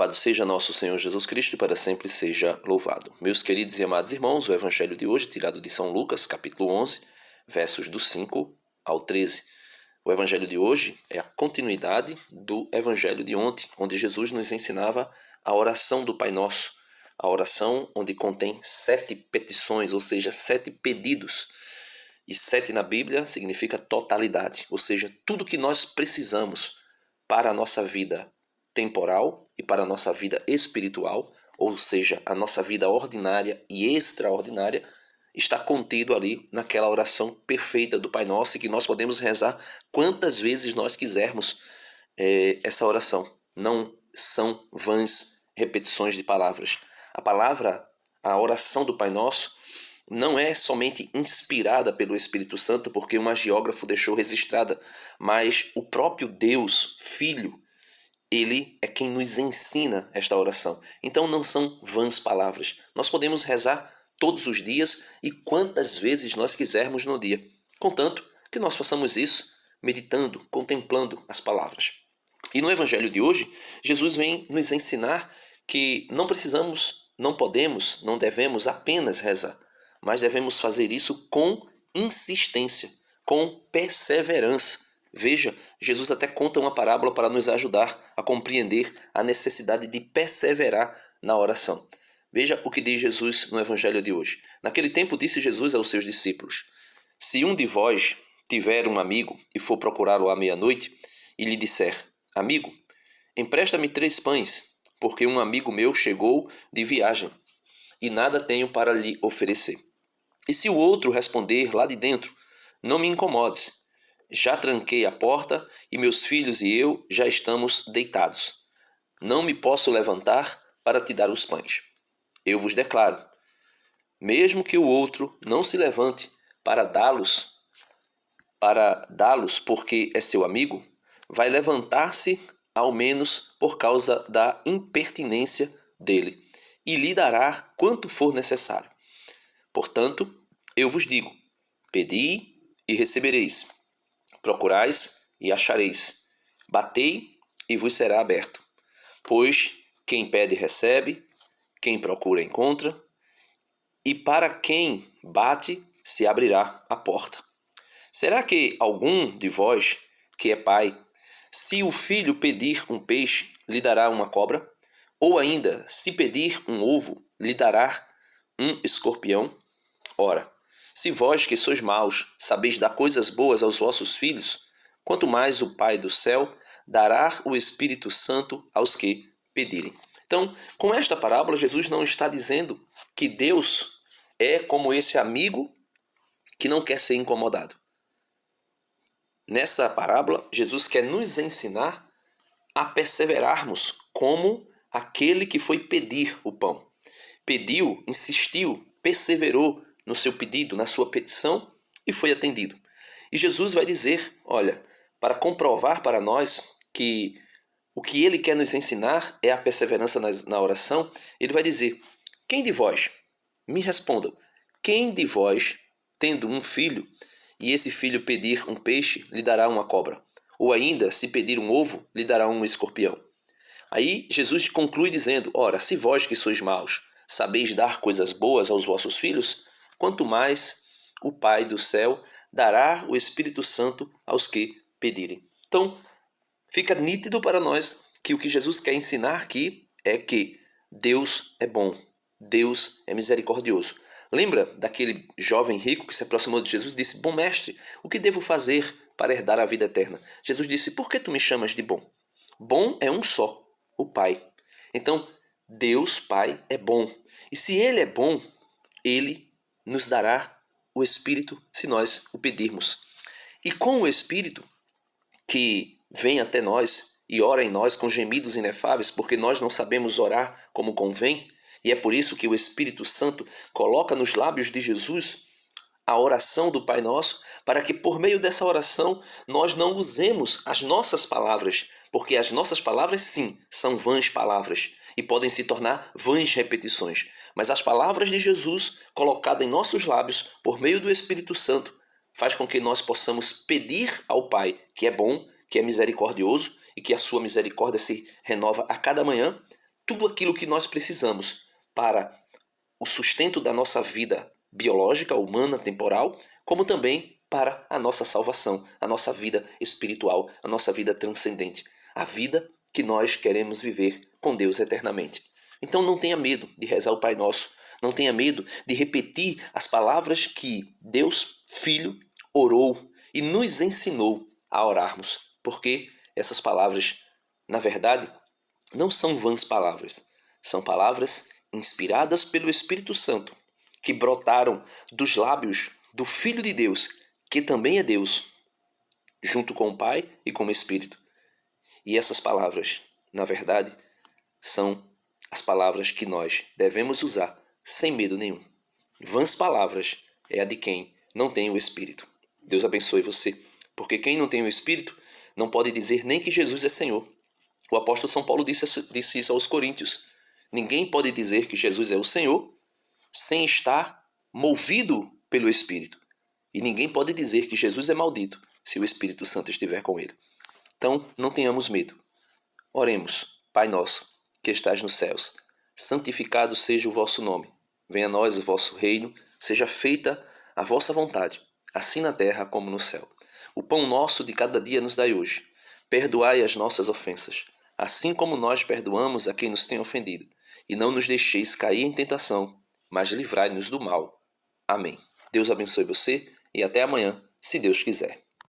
Louvado seja nosso Senhor Jesus Cristo, para sempre seja louvado. Meus queridos e amados irmãos, o Evangelho de hoje, tirado de São Lucas, capítulo 11, versos do 5 ao 13. O Evangelho de hoje é a continuidade do Evangelho de ontem, onde Jesus nos ensinava a oração do Pai Nosso, a oração onde contém 7 petições, ou seja, 7 pedidos. E 7 na Bíblia significa totalidade, ou seja, tudo que nós precisamos para a nossa vida temporal e para a nossa vida espiritual, ou seja, a nossa vida ordinária e extraordinária, está contido ali naquela oração perfeita do Pai Nosso, e que nós podemos rezar quantas vezes nós quisermos essa oração. Não são vãs repetições de palavras. A oração do Pai Nosso, não é somente inspirada pelo Espírito Santo, porque um agiógrafo deixou registrada, mas o próprio Deus, Filho, Ele é quem nos ensina esta oração. Então não são vãs palavras. Nós podemos rezar todos os dias e quantas vezes nós quisermos no dia, contanto que nós façamos isso meditando, contemplando as palavras. E no Evangelho de hoje, Jesus vem nos ensinar que não precisamos, não podemos, não devemos apenas rezar, mas devemos fazer isso com insistência, com perseverança. Veja, Jesus até conta uma parábola para nos ajudar a compreender a necessidade de perseverar na oração. Veja o que diz Jesus no Evangelho de hoje. Naquele tempo disse Jesus aos seus discípulos: se um de vós tiver um amigo e for procurá-lo à meia-noite e lhe disser: amigo, empresta-me 3 pães, porque um amigo meu chegou de viagem e nada tenho para lhe oferecer. E se o outro responder lá de dentro: não me incomodes, já tranquei a porta e meus filhos e eu já estamos deitados. Não me posso levantar para te dar os pães. Eu vos declaro, mesmo que o outro não se levante para dá-los porque é seu amigo, vai levantar-se ao menos por causa da impertinência dele e lhe dará quanto for necessário. Portanto, eu vos digo, pedi e recebereis, procurais e achareis, batei e vos será aberto. Pois quem pede recebe, quem procura encontra, e para quem bate se abrirá a porta. Será que algum de vós, que é pai, se o filho pedir um peixe, lhe dará uma cobra? Ou ainda, se pedir um ovo, lhe dará um escorpião? Ora, se vós que sois maus sabeis dar coisas boas aos vossos filhos, quanto mais o Pai do céu dará o Espírito Santo aos que pedirem. Então, com esta parábola, Jesus não está dizendo que Deus é como esse amigo que não quer ser incomodado. Nessa parábola, Jesus quer nos ensinar a perseverarmos como aquele que foi pedir o pão. Pediu, insistiu, perseverou no seu pedido, na sua petição, e foi atendido. E Jesus vai dizer, olha, para comprovar para nós que o que ele quer nos ensinar é a perseverança na oração, ele vai dizer, quem de vós, me respondam, quem de vós, tendo um filho, e esse filho pedir um peixe, lhe dará uma cobra? Ou ainda, se pedir um ovo, lhe dará um escorpião? Aí Jesus conclui dizendo, ora, se vós que sois maus, sabeis dar coisas boas aos vossos filhos, quanto mais o Pai do céu dará o Espírito Santo aos que pedirem. Então, fica nítido para nós que o que Jesus quer ensinar aqui é que Deus é bom, Deus é misericordioso. Lembra daquele jovem rico que se aproximou de Jesus e disse, bom mestre, o que devo fazer para herdar a vida eterna? Jesus disse, por que tu me chamas de bom? Bom é um só, o Pai. Então, Deus Pai é bom. E se Ele é bom, Ele nos dará o Espírito se nós o pedirmos. E com o Espírito que vem até nós e ora em nós com gemidos inefáveis, porque nós não sabemos orar como convém, e é por isso que o Espírito Santo coloca nos lábios de Jesus a oração do Pai Nosso, para que por meio dessa oração nós não usemos as nossas palavras, porque as nossas palavras sim, são vãs palavras e podem se tornar vãs repetições. Mas as palavras de Jesus, colocadas em nossos lábios por meio do Espírito Santo, faz com que nós possamos pedir ao Pai, que é bom, que é misericordioso e que a sua misericórdia se renova a cada manhã, tudo aquilo que nós precisamos para o sustento da nossa vida biológica, humana, temporal, como também para a nossa salvação, a nossa vida espiritual, a nossa vida transcendente, a vida que nós queremos viver com Deus eternamente. Então não tenha medo de rezar o Pai Nosso, não tenha medo de repetir as palavras que Deus Filho orou e nos ensinou a orarmos, porque essas palavras, na verdade, não são vãs palavras, são palavras inspiradas pelo Espírito Santo, que brotaram dos lábios do Filho de Deus, que também é Deus, junto com o Pai e com o Espírito. E essas palavras, na verdade, são as palavras que nós devemos usar sem medo nenhum. Vãs palavras é a de quem não tem o Espírito. Deus abençoe você, porque quem não tem o Espírito não pode dizer nem que Jesus é Senhor. O apóstolo São Paulo disse isso aos Coríntios. Ninguém pode dizer que Jesus é o Senhor sem estar movido pelo Espírito. E ninguém pode dizer que Jesus é maldito se o Espírito Santo estiver com ele. Então, não tenhamos medo. Oremos. Pai nosso, que estás nos céus, santificado seja o vosso nome. Venha a nós o vosso reino, seja feita a vossa vontade, assim na terra como no céu. O pão nosso de cada dia nos dai hoje. Perdoai as nossas ofensas, assim como nós perdoamos a quem nos tem ofendido. E não nos deixeis cair em tentação, mas livrai-nos do mal. Amém. Deus abençoe você e até amanhã, se Deus quiser.